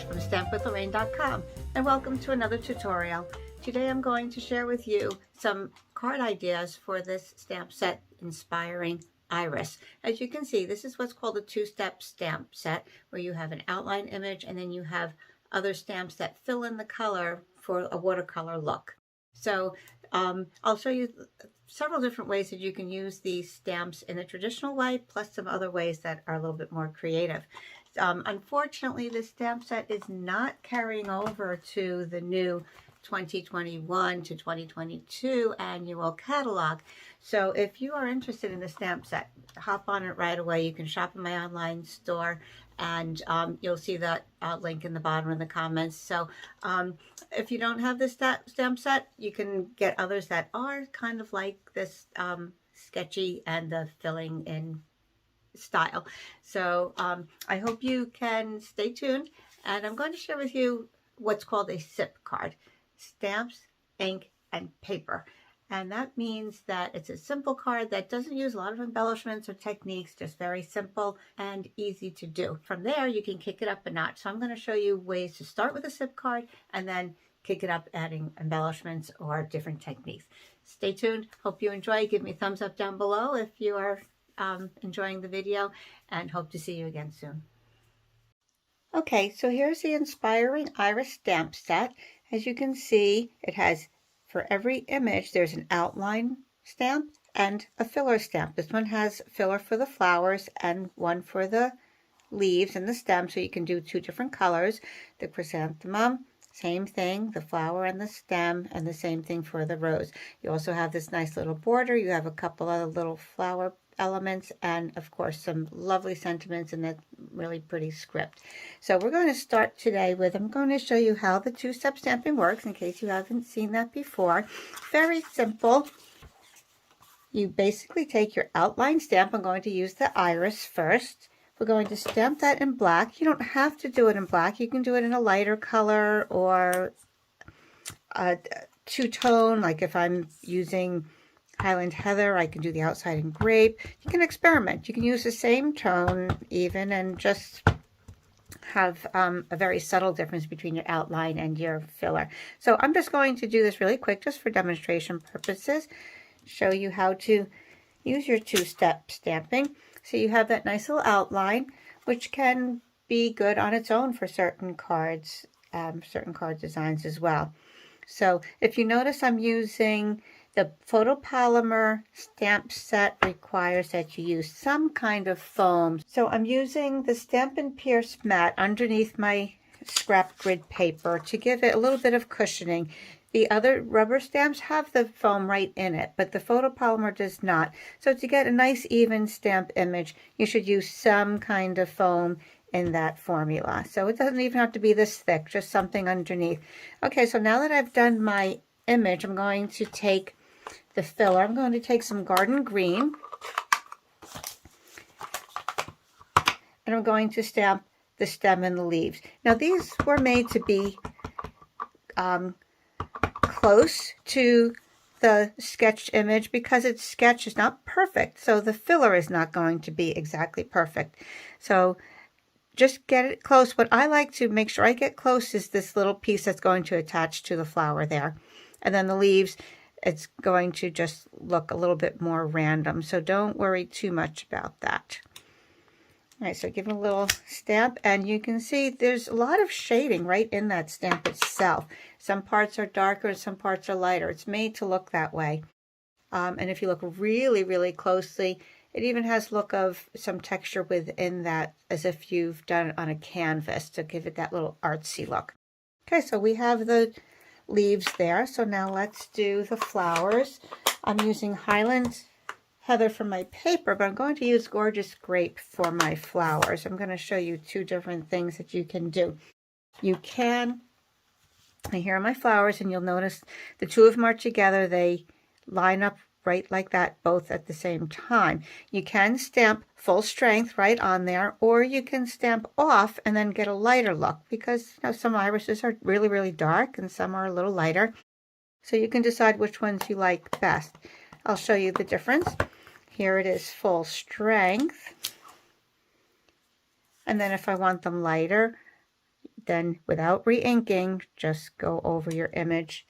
From stampwithlorraine.com, and welcome to another tutorial. Today I'm going to share with you some card ideas for this stamp set inspiring Iris. As you can see, this is what's called a two-step stamp set, where you have an outline image and then you have other stamps that fill in the color for a watercolor look. So I'll show you several different ways that you can use these stamps in a traditional way, plus some other ways that are a little bit more creative. Unfortunately, this stamp set is not carrying over to the new 2021 to 2022 annual catalog. So if you are interested in the stamp set, hop on it right away. You can shop in my online store, and you'll see that link in the bottom of the comments. So if you don't have this stamp set, you can get others that are kind of like this sketchy and the filling in style. So I hope you can stay tuned, and I'm going to share with you what's called a SIP card: stamps, ink, and paper. And that means that it's a simple card that doesn't use a lot of embellishments or techniques, just very simple and easy to do. From there, you can kick it up a notch. So I'm going to show you ways to start with a SIP card and then kick it up, adding embellishments or different techniques. Stay tuned. Hope you enjoy. Give me a thumbs up down below if you are enjoying the video, and hope to see you again soon. Okay, so here's the Inspiring Iris stamp set. As you can see, it has, for every image, there's an outline stamp and a filler stamp. This one has filler for the flowers and one for the leaves and the stem, so you can do two different colors. The chrysanthemum, same thing, the flower and the stem, and the same thing for the rose. You also have this nice little border. You have a couple of little flower elements, and of course some lovely sentiments and that really pretty script. So we're going to start today with, I'm going to show you how the two-step stamping works in case you haven't seen that before. Very simple. You basically take your outline stamp. I'm going to use the Iris first. We're going to stamp that in black. You don't have to do it in black. You can do it in a lighter color or a two-tone, like if I'm using Highland Heather, I can do the outside in grape. You can experiment. You can use the same tone even and just have a very subtle difference between your outline and your filler. So I'm just going to do this really quick just for demonstration purposes. Show you how to use your two-step stamping. So you have that nice little outline, which can be good on its own for certain cards, certain card designs as well. So if you notice, I'm using the photopolymer stamp set requires that you use some kind of foam. So I'm using the Stampin' Pierce mat underneath my scrap grid paper to give it a little bit of cushioning. The other rubber stamps have the foam right in it, but the photopolymer does not. So to get a nice even stamp image, you should use some kind of foam in that formula. So it doesn't even have to be this thick, just something underneath. Okay, so now that I've done my image, I'm going to take the filler. I'm going to take some garden green, and I'm going to stamp the stem and the leaves. Now these were made to be close to the sketched image because its sketch is not perfect, so the filler is not going to be exactly perfect. So just get it close. What I like to make sure I get close is this little piece that's going to attach to the flower there. And then the leaves, it's going to just look a little bit more random. So don't worry too much about that. All right, so give it a little stamp, and you can see there's a lot of shading right in that stamp itself. Some parts are darker, some parts are lighter. It's made to look that way. And if you look really, really closely, it even has look of some texture within that, as if you've done it on a canvas to give it that little artsy look. Okay, so we have the leaves there. So now let's do the flowers. I'm using Highland Heather for my paper, but I'm going to use Gorgeous Grape for my flowers. I'm going to show you two different things that you can do. You can, and here are my flowers, and you'll notice the two of them are together. They line up right like that, both at the same time. You can stamp full strength right on there, or you can stamp off and then get a lighter look, because some irises are really, really dark and some are a little lighter. So you can decide which ones you like best. I'll show you the difference. Here it is full strength. And then if I want them lighter, then without re-inking, just go over your image.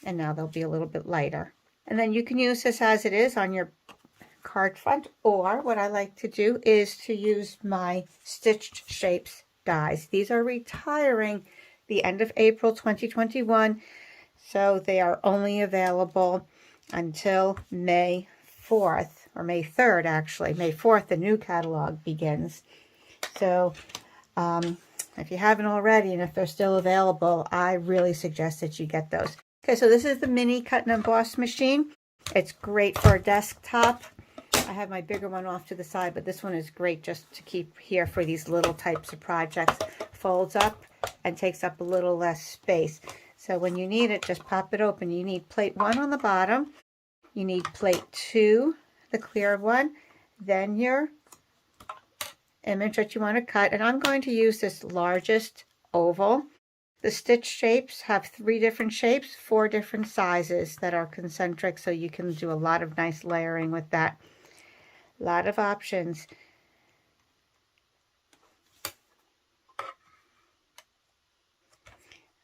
And now they'll be a little bit lighter. And then you can use this as it is on your card front, or what I like to do is to use my Stitched Shapes dies. These are retiring the end of April 2021, so they are only available until May 4th, or May 3rd actually. May 4th, the new catalog begins. So if you haven't already, and if they're still available, I really suggest that you get those. Okay, so this is the mini cut and emboss machine. It's great for a desktop. I have my bigger one off to the side, but this one is great just to keep here for these little types of projects. Folds up and takes up a little less space. So when you need it, just pop it open. You need plate 1 on the bottom. You need plate 2, the clear one. Then your image that you want to cut. And I'm going to use this largest oval. The stitch shapes have 3 different shapes, 4 different sizes that are concentric, so you can do a lot of nice layering with that. A lot of options.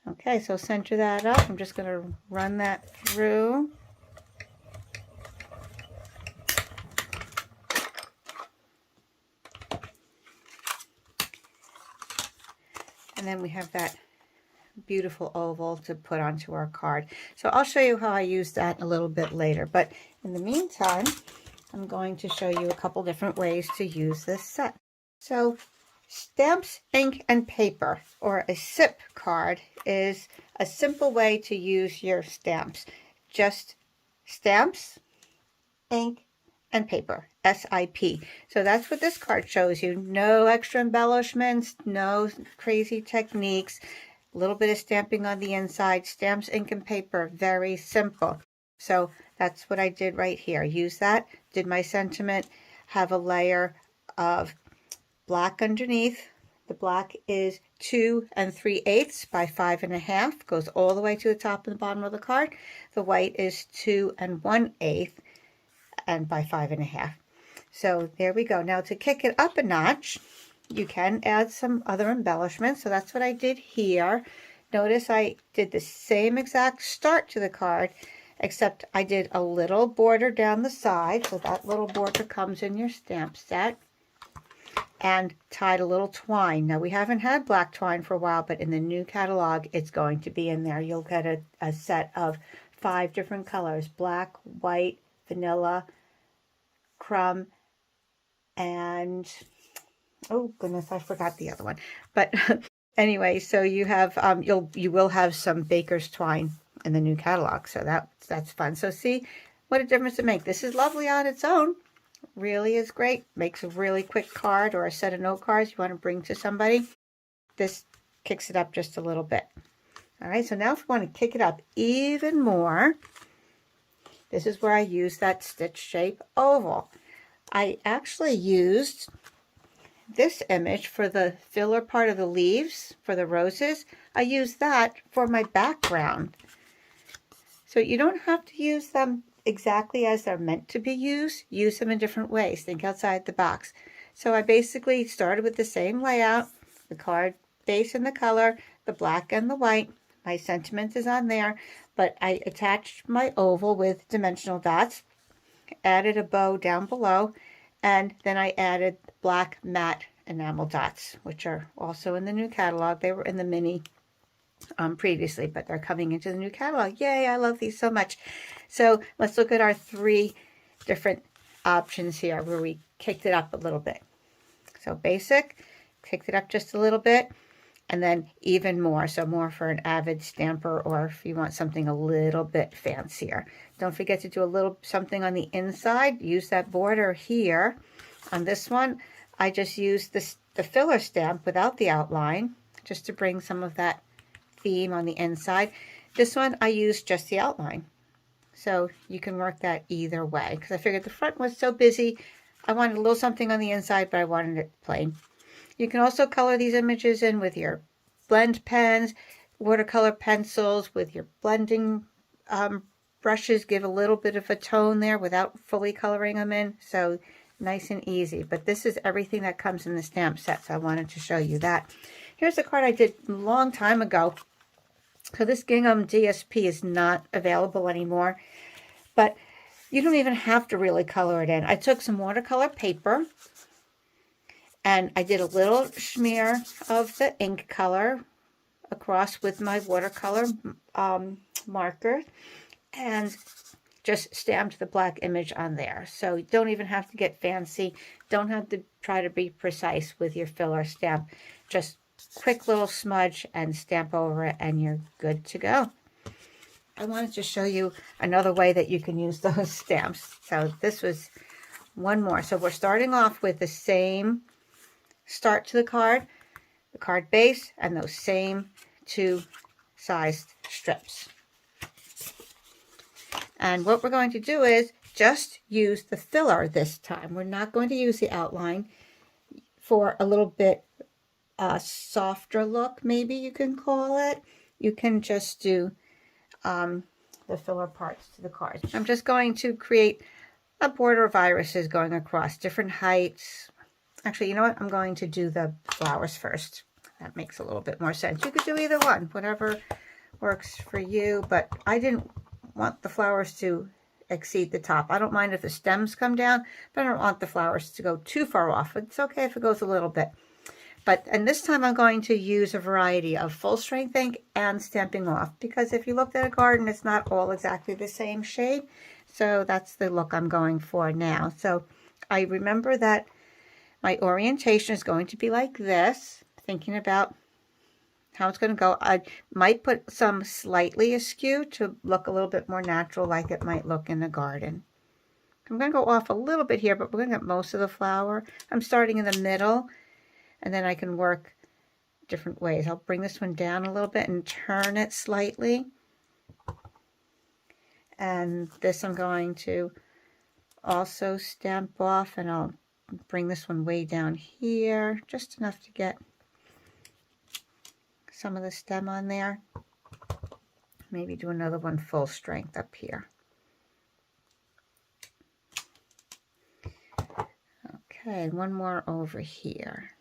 Okay, so center that up. I'm just going to run that through. And then we have that beautiful oval to put onto our card. So I'll show you how I use that a little bit later. But in the meantime, I'm going to show you a couple different ways to use this set. So stamps, ink, and paper, or a SIP card, is a simple way to use your stamps. Just stamps, ink, and paper, SIP. So that's what this card shows you. No extra embellishments, no crazy techniques, a little bit of stamping on the inside, stamps, ink, and paper, very simple. So that's what I did right here. Use that, did my sentiment, have a layer of black underneath. The black is 2 3/8 by 5 1/2, goes all the way to the top and the bottom of the card. The white is 2 1/8 and by 5 1/2. So there we go. Now to kick it up a notch, you can add some other embellishments. So that's what I did here. Notice I did the same exact start to the card, except I did a little border down the side. So that little border comes in your stamp set. And tied a little twine. Now we haven't had black twine for a while, but in the new catalog, it's going to be in there. You'll get a set of 5 different colors: black, white, vanilla, crumb, and oh goodness, I forgot the other one. But anyway, so you have you will have some baker's twine in the new catalog, so that's fun. So see what a difference it makes. This is lovely on its own. Really is great. Makes a really quick card or a set of note cards you want to bring to somebody. This kicks it up just a little bit. All right, so now if we want to kick it up even more, this is where I use that stitch shape oval. I actually used this image for the filler part of the leaves for the roses. I used that for my background. So you don't have to use them exactly as they're meant to be used. Use them in different ways. Think outside the box. So I basically started with the same layout, the card base and the color, the black and the white. My sentiment is on there, but I attached my oval with dimensional dots, added a bow down below, and then I added black matte enamel dots, which are also in the new catalog. They were in the mini previously, but they're coming into the new catalog. Yay, I love these so much. So let's look at our 3 different options here where we kicked it up a little bit. So basic, kicked it up just a little bit, and then even more. So more for an avid stamper, or if you want something a little bit fancier. Don't forget to do a little something on the inside. Use that border here. On this one, I just used the filler stamp without the outline, just to bring some of that theme on the inside. This one I used just the outline, so you can work that either way, because I figured the front was so busy I wanted a little something on the inside, but I wanted it plain. You can also color these images in with your blend pens, watercolor pencils with your blending brushes give a little bit of a tone there without fully coloring them in. So nice and easy. But this is everything that comes in the stamp set, so I wanted to show you that. Here's a card I did a long time ago. So this gingham DSP is not available anymore, but you don't even have to really color it in. I took some watercolor paper and I did a little smear of the ink color across with my watercolor marker and just stamped the black image on there. So you don't even have to get fancy. Don't have to try to be precise with your filler stamp. Just quick little smudge and stamp over it and you're good to go. I wanted to show you another way that you can use those stamps. So this was one more. So we're starting off with the same start to the card base, and those same two sized strips. And what we're going to do is just use the filler this time. We're not going to use the outline for a little bit softer look, maybe you can call it. You can just do the filler parts to the card. I'm just going to create a border of irises going across different heights. Actually, you know what? I'm going to do the flowers first. That makes a little bit more sense. You could do either one, whatever works for you, but I didn't want the flowers to exceed the top. I don't mind if the stems come down, but I don't want the flowers to go too far off. It's okay if it goes a little bit. And this time I'm going to use a variety of full strength ink and Stampin' Off, because if you looked at a garden, it's not all exactly the same shade. So that's the look I'm going for now. So I remember that my orientation is going to be like this, thinking about how it's going to go. I might put some slightly askew to look a little bit more natural, like it might look in the garden. I'm going to go off a little bit here, but we're going to get most of the flower. I'm starting in the middle, and then I can work different ways. I'll bring this one down a little bit and turn it slightly. And this I'm going to also stamp off, and I'll bring this one way down here, just enough to get some of the stem on there. Maybe do another one full strength up here. Okay, one more over here.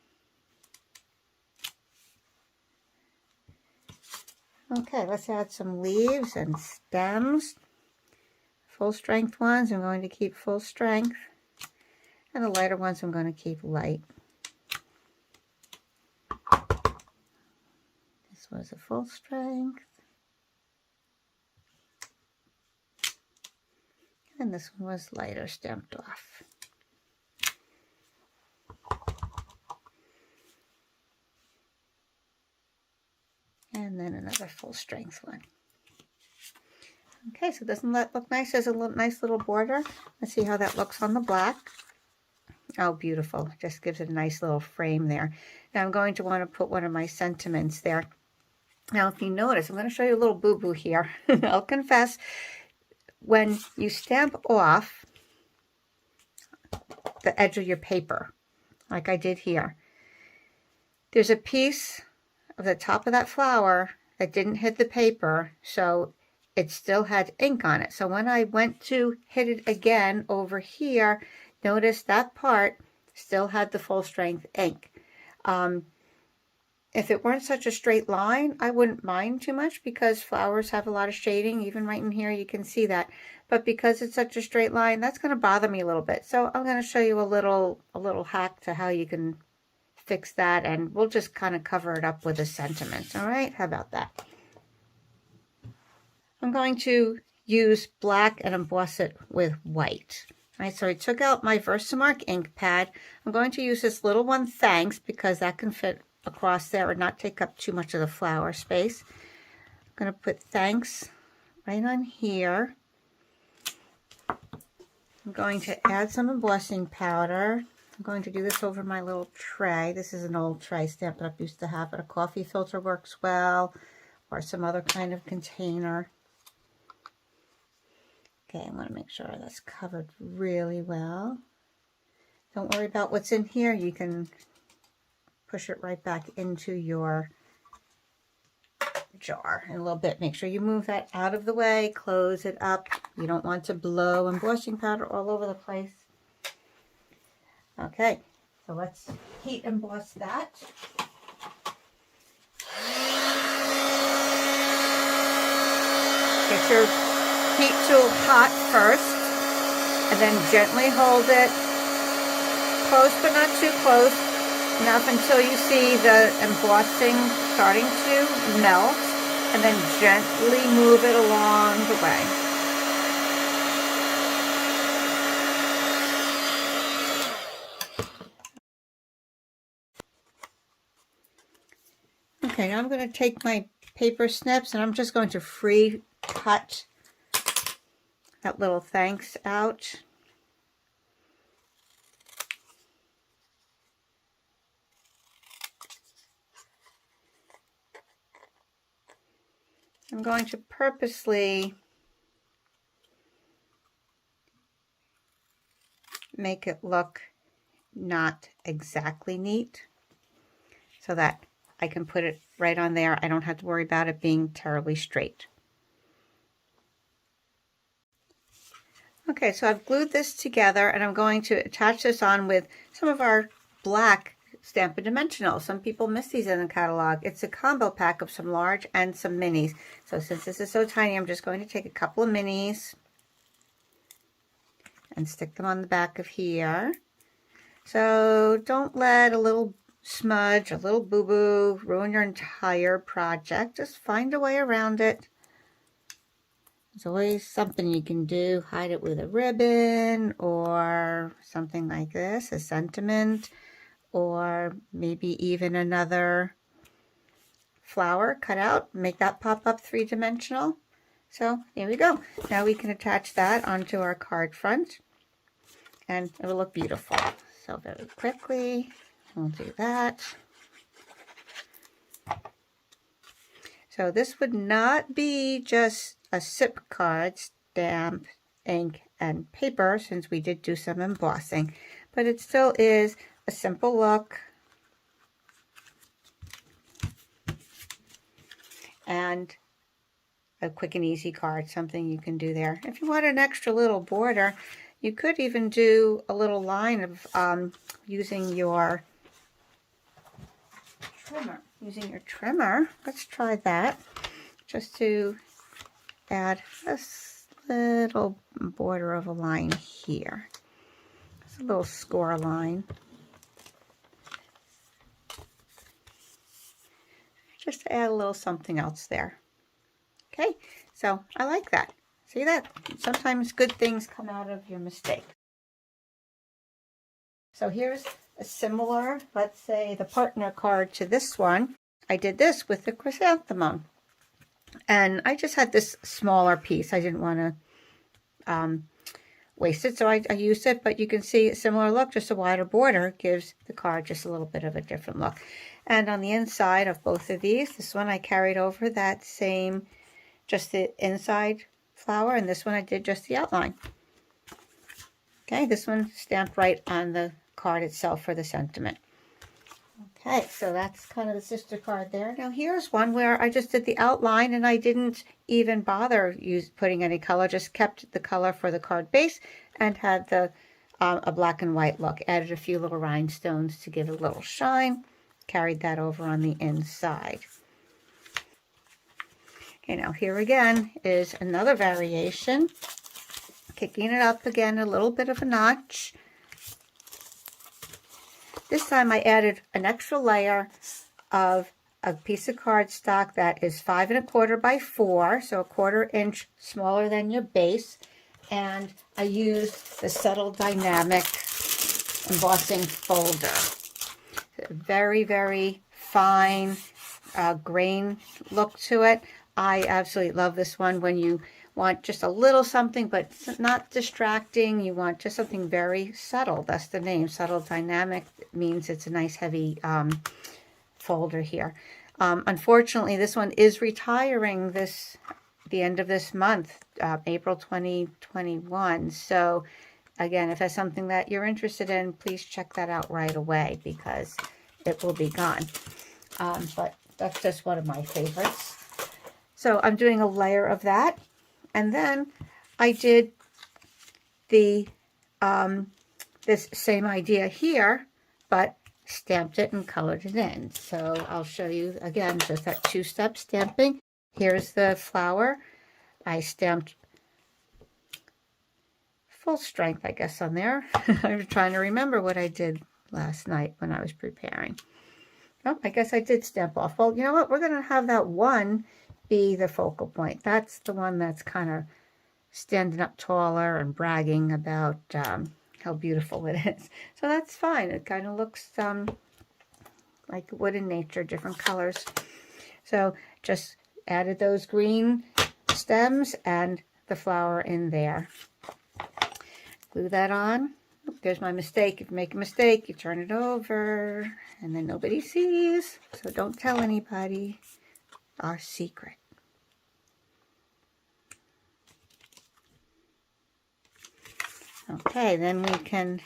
Okay, let's add some leaves and stems. Full strength ones I'm going to keep full strength, and the lighter ones I'm going to keep light. This was a full strength. And this one was lighter, stamped off. And then another full strength one. Okay, so doesn't that look nice? There's a nice little border. Let's see how that looks on the black. Oh, beautiful. Just gives it a nice little frame there. Now I'm going to want to put one of my sentiments there. Now, if you notice, I'm going to show you a little boo-boo here. I'll confess, when you stamp off the edge of your paper, like I did here, there's a piece of the top of that flower that didn't hit the paper, so it still had ink on it. So when I went to hit it again over here, notice that part still had the full strength ink. If it weren't such a straight line, I wouldn't mind too much, because flowers have a lot of shading. Even right in here, you can see that. But because it's such a straight line, that's going to bother me a little bit. So I'm going to show you a little hack to how you can fix that, and we'll just kind of cover it up with a sentiment. All right, how about that? I'm going to use black and emboss it with white. All right, so I took out my Versamark ink pad. I'm going to use this little one, Thanks, because that can fit across there and not take up too much of the flower space. I'm going to put Thanks right on here. I'm going to add some embossing powder. I'm going to do this over my little tray. This is an old tray Stampin' Up! Used to have, but a coffee filter works well, or some other kind of container. Okay, I want to make sure that's covered really well. Don't worry about what's in here. You can push it right back into your jar in a little bit. Make sure you move that out of the way, close it up. You don't want to blow embossing powder all over the place. Okay, so let's heat emboss that. Get your heat tool hot first, and then gently hold it close but not too close, enough until you see the embossing starting to melt, and then gently move it along the way. Okay, now I'm going to take my paper snips and I'm just going to free cut that little thanks out. I'm going to purposely make it look not exactly neat so that I can put it right on there. I don't have to worry about it being terribly straight. Okay, so I've glued this together and I'm going to attach this on with some of our black Stampin' Dimensionals. Some people miss these in the catalog. It's a combo pack of some large and some minis. So since this is so tiny, I'm just going to take a couple of minis and stick them on the back of here. So don't let a little smudge, a little boo-boo ruin your entire project. Just find a way around it. There's always something you can do. Hide it with a ribbon or something like this, a sentiment, or maybe even another flower cut out. Make that pop up three-dimensional. So here we go. Now we can attach that onto our card front and it will look beautiful. So very quickly, we'll do that. So this would not be just a SIP card, stamp, ink, and paper, since we did do some embossing, but it still is a simple look and a quick and easy card, something you can do there. If you want an extra little border, you could even do a little line of using your trimmer. Let's try that, just to add a little border of a line here. It's a little score line. Just to add a little something else there. Okay, so I like that. See that? Sometimes good things come out of your mistake. So here's a similar, let's say, the partner card to this one. I did this with the chrysanthemum. And I just had this smaller piece. I didn't want to waste it, so I used it. But you can see a similar look, just a wider border gives the card just a little bit of a different look. And on the inside of both of these, this one I carried over that same, just the inside flower, and this one I did just the outline. Okay, this one stamped right on the card itself for the sentiment. Okay, so that's kind of the sister card there. Now here's one where I just did the outline and I didn't even bother putting any color, just kept the color for the card base and had the a black and white look. Added a few little rhinestones to give it a little shine. Carried that over on the inside. Okay, now here again is another variation. Kicking it up again a little bit of a notch. This time I added an extra layer of a piece of cardstock that is 5 1/4 by 4, so a 1/4 inch smaller than your base. And I used the Subtle Dynamic embossing folder. Very, very fine grain look to it. I absolutely love this one when you want just a little something, but not distracting. You want just something very subtle. That's the name. Subtle Dynamic means it's a nice heavy folder here. Unfortunately, this one is retiring the end of this month, April 2021. So again, if that's something that you're interested in, please check that out right away because it will be gone. But that's just one of my favorites. So I'm doing a layer of that. And then I did the this same idea here, but stamped it and colored it in. So I'll show you again, just that two-step stamping. Here's the flower. I stamped full strength, I guess, on there. I'm trying to remember what I did last night when I was preparing. Oh, I guess I did stamp off. Well, you know what? We're going to have that one be the focal point. That's the one that's kind of standing up taller and bragging about how beautiful it is. So that's fine. It kind of looks like wood in nature, different colors. So just added those green stems and the flower in there. Glue that on. There's my mistake. If you make a mistake, you turn it over and then nobody sees. So don't tell anybody our secret. Okay, then we can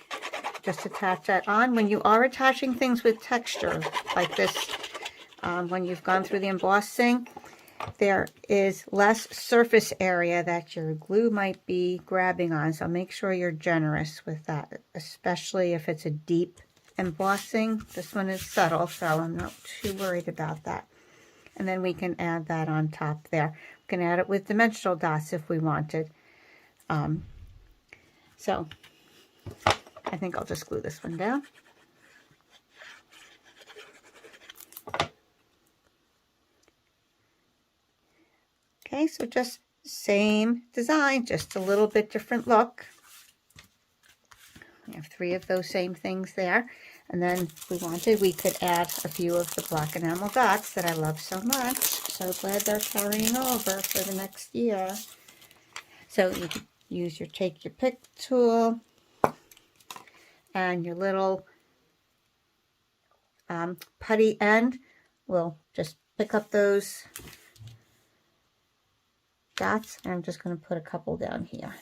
just attach that on. When you are attaching things with texture like this, when you've gone through the embossing, there is less surface area that your glue might be grabbing on. So make sure you're generous with that, especially if it's a deep embossing. This one is subtle, so I'm not too worried about that. And then we can add that on top there. We can add it with dimensional dots if we wanted. So I think I'll just glue this one down. Okay, so just same design, just a little bit different look. We have 3 of those same things there. And then if we wanted, we could add a few of the black enamel dots that I love so much. So glad they're carrying over for the next year. So you could use your take your pick tool and your little putty end. We'll just pick up those dots, and I'm just going to put a couple down here.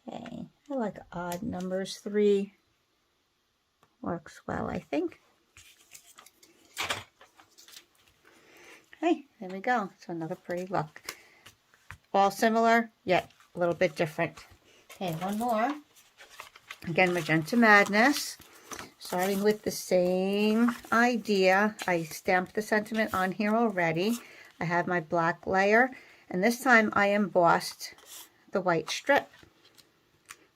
Okay, I like odd numbers. 3 works well, I think. Okay, there we go. So another pretty look. All similar, yet a little bit different. Okay, one more. Again, Magenta Madness. Starting with the same idea. I stamped the sentiment on here already. I have my black layer, and this time I embossed the white strip.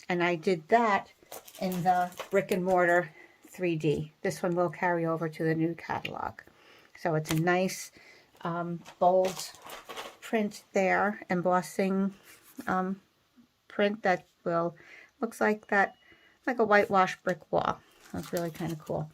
And I did that in the brick and mortar 3D. This one will carry over to the new catalog. So it's a nice bold print there, embossing print that will, looks like that, like a whitewashed brick wall. That's really kind of cool.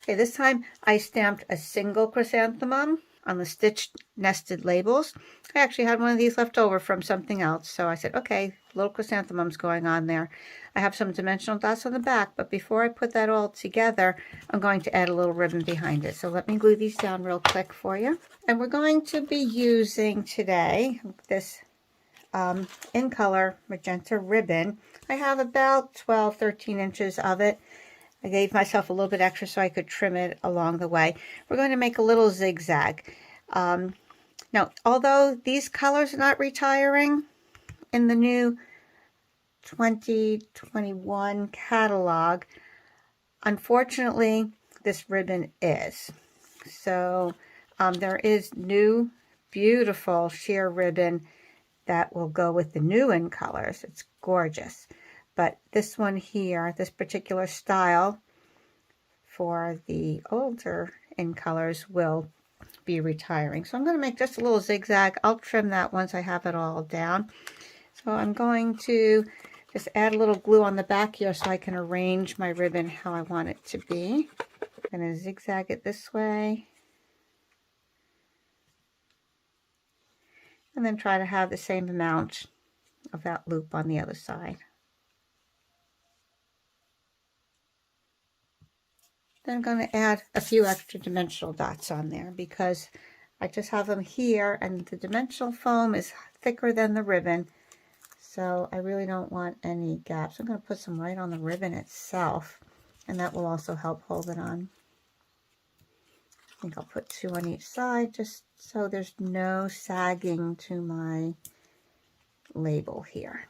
Okay, this time I stamped a single chrysanthemum on the stitched nested labels. I actually had one of these left over from something else, so I said, okay, little chrysanthemums going on there. I have some dimensional dots on the back, but before I put that all together, I'm going to add a little ribbon behind it. So let me glue these down real quick for you. And we're going to be using today this in color magenta ribbon. I have about 12, 13 inches of it. I gave myself a little bit extra so I could trim it along the way. We're going to make a little zigzag. Now, although these colors are not retiring in the new 2021 catalog, unfortunately, this ribbon is. So there is new, beautiful sheer ribbon that will go with the new in colors. It's gorgeous. But this one here, this particular style for the older in colors will be retiring. So I'm going to make just a little zigzag. I'll trim that once I have it all down. So I'm going to just add a little glue on the back here so I can arrange my ribbon how I want it to be. I'm going to zigzag it this way. And then try to have the same amount of that loop on the other side. Then I'm going to add a few extra dimensional dots on there because I just have them here and the dimensional foam is thicker than the ribbon. So I really don't want any gaps. I'm going to put some right on the ribbon itself, and that will also help hold it on. I think I'll put 2 on each side just so there's no sagging to my label here.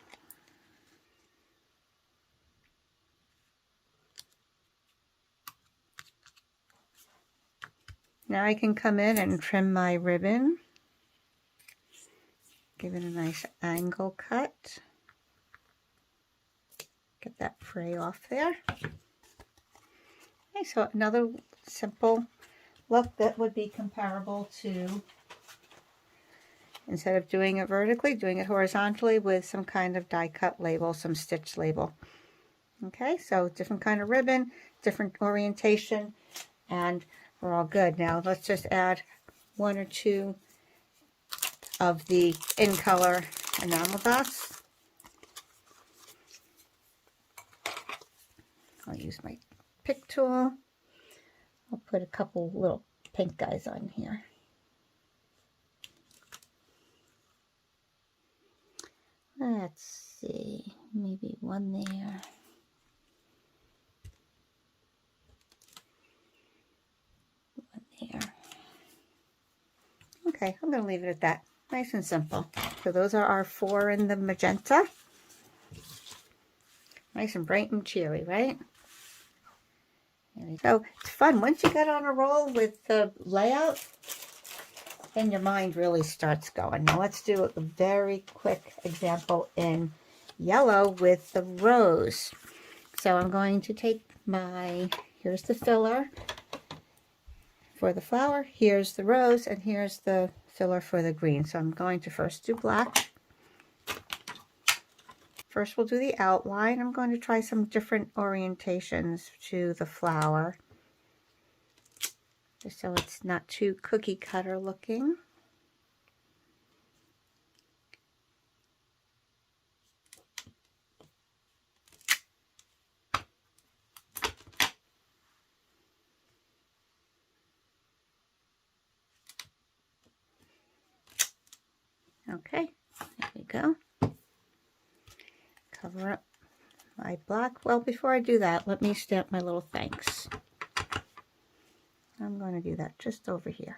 Now I can come in and trim my ribbon. Give it a nice angle cut. Get that fray off there. Okay, so another simple look that would be comparable to, instead of doing it vertically, doing it horizontally with some kind of die cut label, some stitch label. Okay, so different kind of ribbon, different orientation, and we're all good. Now let's just add 1 or 2 of the in color enamel dots. I'll use my pick tool. I'll put a couple little pink guys on here. Let's see, maybe 1 there. There. Okay, I'm going to leave it at that. Nice and simple. So those are our 4 in the magenta. Nice and bright and cheery, right? There we go. It's fun. Once you get on a roll with the layout, then your mind really starts going. Now let's do a very quick example in yellow with the rose. So I'm going to take here's the filler for the flower, here's the rose, and here's the filler for the green. So I'm going to first do black. First we'll do the outline. I'm going to try some different orientations to the flower, just so it's not too cookie cutter looking. Okay, there we go. Cover up my black. Well, before I do that, let me stamp my little thanks. I'm going to do that just over here.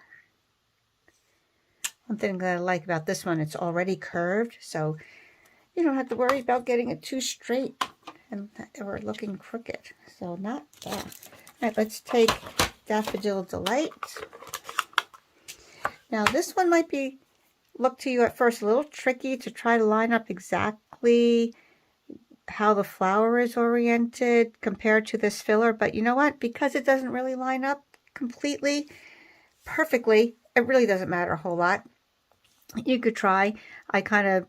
One thing that I like about this one, it's already curved, so you don't have to worry about getting it too straight and or looking crooked. So not bad. All right, let's take Daffodil Delight. Now this one might look to you at first a little tricky to try to line up exactly how the flower is oriented compared to this filler, but you know what? Because it doesn't really line up completely perfectly, it really doesn't matter a whole lot. You could try. I kind of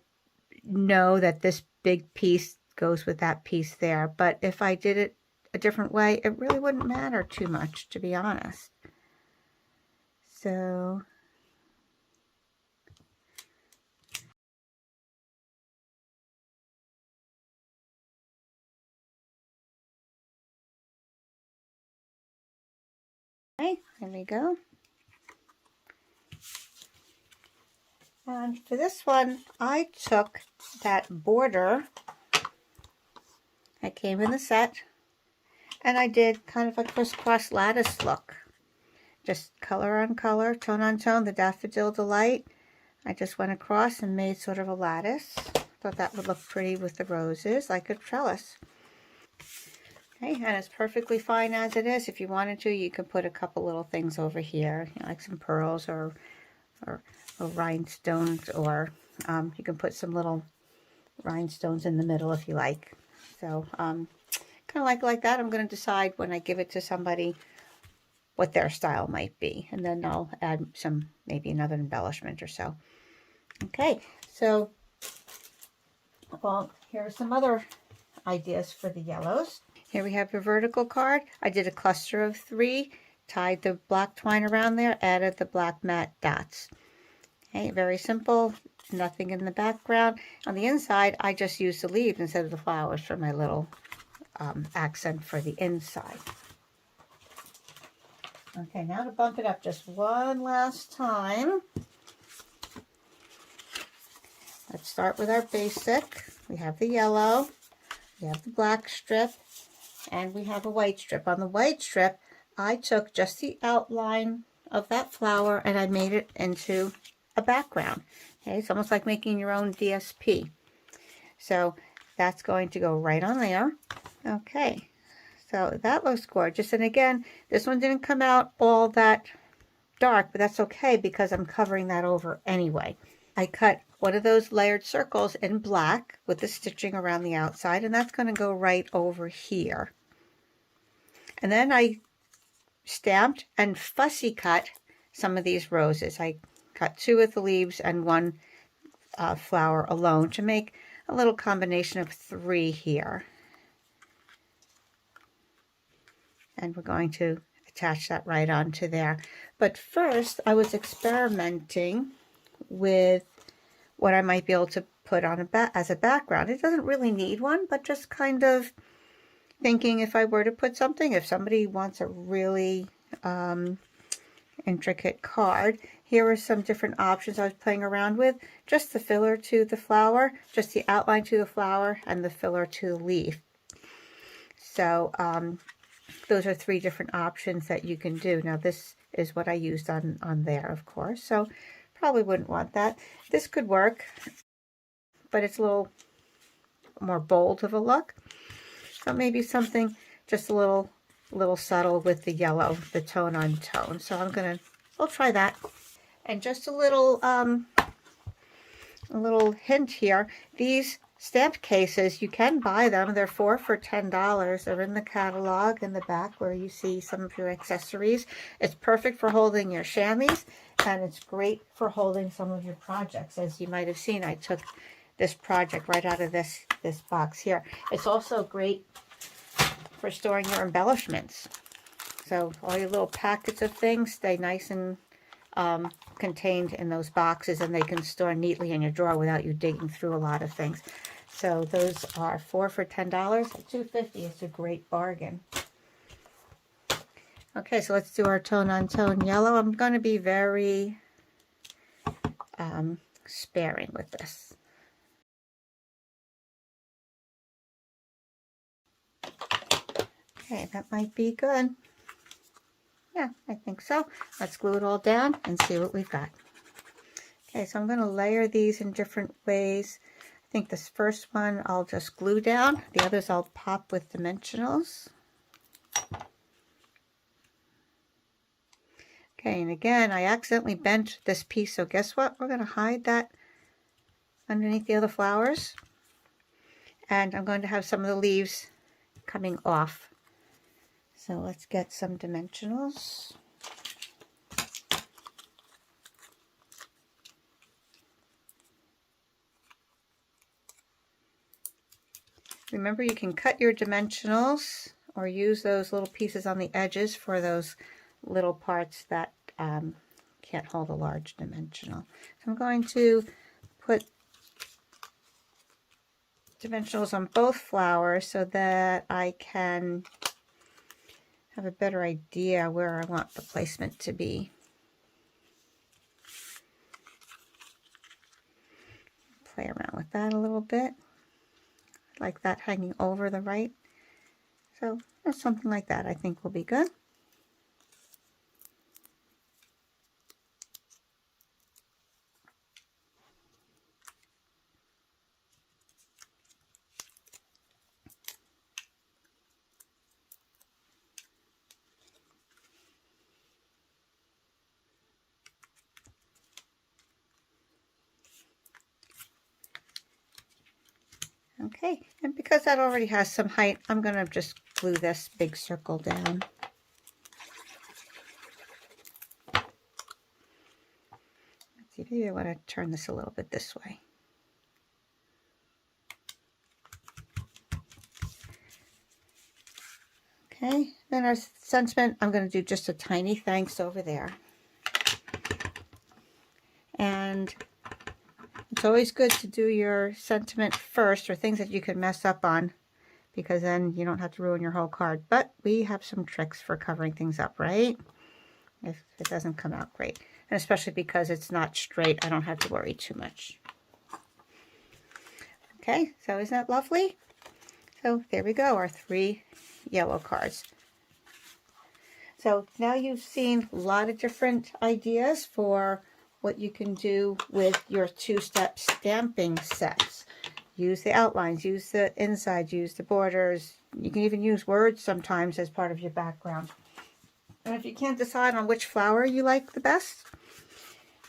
know that this big piece goes with that piece there, but if I did it a different way, it really wouldn't matter too much, to be honest. So okay, there we go. And for this one, I took that border that came in the set, and I did kind of a crisscross lattice look. Just color on color, tone on tone, the Daffodil Delight. I just went across and made sort of a lattice. Thought that would look pretty with the roses, like a trellis. Okay, and it's perfectly fine as it is. If you wanted to, you could put a couple little things over here, you know, like some pearls or rhinestones, or you can put some little rhinestones in the middle if you like. So kind of like that. I'm going to decide when I give it to somebody what their style might be, and then I'll add maybe another embellishment or so. Okay, so well, here are some other ideas for the yellows. Here we have your vertical card. I did a cluster of 3, tied the black twine around there, added the black matte dots. Okay, very simple, nothing in the background. On the inside, I just used the leaves instead of the flowers for my little accent for the inside. Okay, now to bump it up just one last time. Let's start with our basic. We have the yellow, we have the black strip, and we have a white strip. On the white strip, I took just the outline of that flower and I made it into a background. Okay, it's almost like making your own DSP. So that's going to go right on there. Okay, so that looks gorgeous. And again, this one didn't come out all that dark, but that's okay because I'm covering that over anyway. I cut one of those layered circles in black with the stitching around the outside, and that's going to go right over here. And then I stamped and fussy cut some of these roses. I cut 2 of the leaves and 1 flower alone to make a little combination of 3 here. And we're going to attach that right onto there. But first I was experimenting with what I might be able to put on as a background. It doesn't really need one, but just kind of thinking if I were to put something, if somebody wants a really intricate card, here are some different options I was playing around with. Just the filler to the flower, just the outline to the flower, and the filler to the leaf. So those are 3 different options that you can do. Now this is what I used on there, of course, so probably wouldn't want that. This could work, but it's a little more bold of a look. So maybe something just a little subtle with the yellow, the tone on tone. So we'll try that. And just a little hint here. These stamp cases, you can buy them. They're 4 for $10. They're in the catalog in the back where you see some of your accessories. It's perfect for holding your chamois, and it's great for holding some of your projects. As you might have seen, I took this project right out of this box here. It's also great for storing your embellishments. So all your little packets of things stay nice and contained in those boxes, and they can store neatly in your drawer without you digging through a lot of things. So those are 4 for $10. At $2.50, it's a great bargain. Okay, so let's do our tone on tone yellow. I'm going to be very sparing with this. Okay, that might be good. Yeah, I think so. Let's glue it all down and see what we've got. Okay, so I'm going to layer these in different ways. I think this first one I'll just glue down. The others I'll pop with dimensionals. Okay, and again, I accidentally bent this piece, so guess what? We're going to hide that underneath the other flowers. And I'm going to have some of the leaves coming off. So let's get some dimensionals. Remember, you can cut your dimensionals or use those little pieces on the edges for those little parts that can't hold a large dimensional. So I'm going to put dimensionals on both flowers so that I can have a better idea where I want the placement to be. Play around with that a little bit. Like that hanging over the right. So something like that I think will be good. Okay, and because that already has some height, I'm going to just glue this big circle down. Let's see, maybe I want to turn this a little bit this way. Okay, then our sentiment, I'm going to do just a tiny thanks over there. And it's always good to do your sentiment first, or things that you could mess up on, because then you don't have to ruin your whole card. But we have some tricks for covering things up, right? If it doesn't come out great. And especially because it's not straight, I don't have to worry too much. Okay, so isn't that lovely? So there we go, our 3 yellow cards. So now you've seen a lot of different ideas for what you can do with your two-step stamping sets. Use the outlines, use the inside, use the borders. You can even use words sometimes as part of your background. And if you can't decide on which flower you like the best,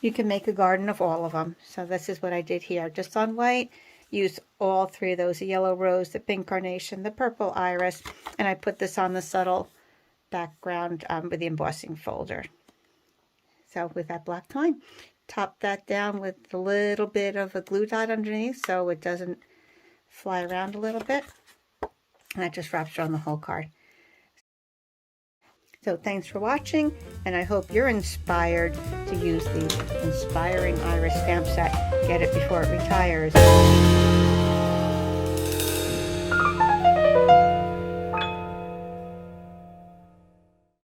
you can make a garden of all of them. So this is what I did here. Just on white, used all three of those, the yellow rose, the pink carnation, the purple iris, and I put this on the subtle background with the embossing folder. So with that black twine, top that down with a little bit of a glue dot underneath so it doesn't fly around a little bit. And that just wraps around the whole card. So thanks for watching, and I hope you're inspired to use the Inspiring Iris stamp set. Get it before it retires.